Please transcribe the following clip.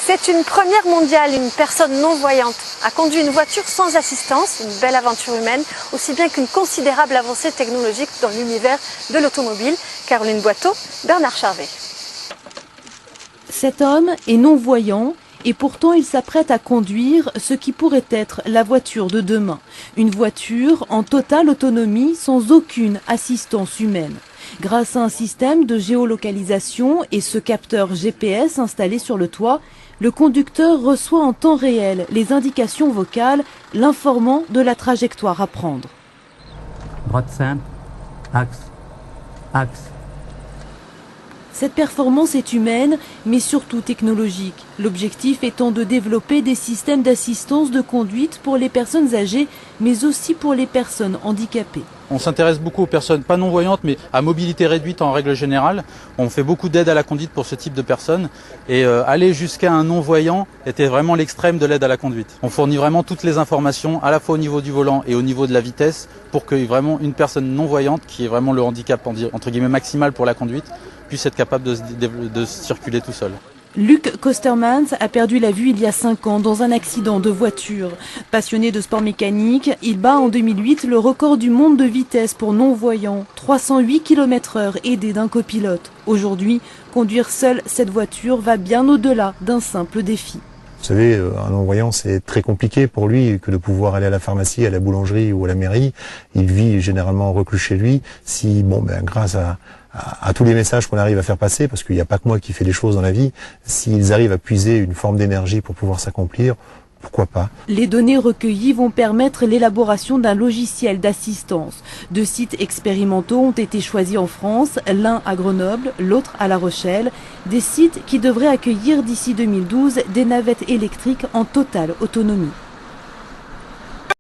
C'est une première mondiale. Une personne non-voyante a conduit une voiture sans assistance, une belle aventure humaine, aussi bien qu'une considérable avancée technologique dans l'univers de l'automobile. Caroline Boiteau, Bernard Charvet. Cet homme est non-voyant et pourtant il s'apprête à conduire ce qui pourrait être la voiture de demain. Une voiture en totale autonomie sans aucune assistance humaine. Grâce à un système de géolocalisation et ce capteur GPS installé sur le toit, le conducteur reçoit en temps réel les indications vocales l'informant de la trajectoire à prendre. Droite simple, axe, axe. Cette performance est humaine, mais surtout technologique. L'objectif étant de développer des systèmes d'assistance de conduite pour les personnes âgées, mais aussi pour les personnes handicapées. On s'intéresse beaucoup aux personnes pas non-voyantes, mais à mobilité réduite en règle générale. On fait beaucoup d'aide à la conduite pour ce type de personnes. Et aller jusqu'à un non-voyant était vraiment l'extrême de l'aide à la conduite. On fournit vraiment toutes les informations, à la fois au niveau du volant et au niveau de la vitesse, pour que vraiment une personne non-voyante, qui est vraiment le handicap entre guillemets maximal pour la conduite, puisse être capable de circuler tout seul. Luc Kostermans a perdu la vue il y a 5 ans dans un accident de voiture. Passionné de sport mécanique, il bat en 2008 le record du monde de vitesse pour non-voyants, 308 km/h aidé d'un copilote. Aujourd'hui, conduire seul cette voiture va bien au-delà d'un simple défi. Vous savez, un non-voyant, c'est très compliqué pour lui que de pouvoir aller à la pharmacie, à la boulangerie ou à la mairie. Il vit généralement reclus chez lui. Si, grâce à tous les messages qu'on arrive à faire passer, parce qu'il n'y a pas que moi qui fais les choses dans la vie, s'ils arrivent à puiser une forme d'énergie pour pouvoir s'accomplir, pourquoi pas? Les données recueillies vont permettre l'élaboration d'un logiciel d'assistance. 2 sites expérimentaux ont été choisis en France, l'un à Grenoble, l'autre à La Rochelle. Des sites qui devraient accueillir d'ici 2012 des navettes électriques en totale autonomie.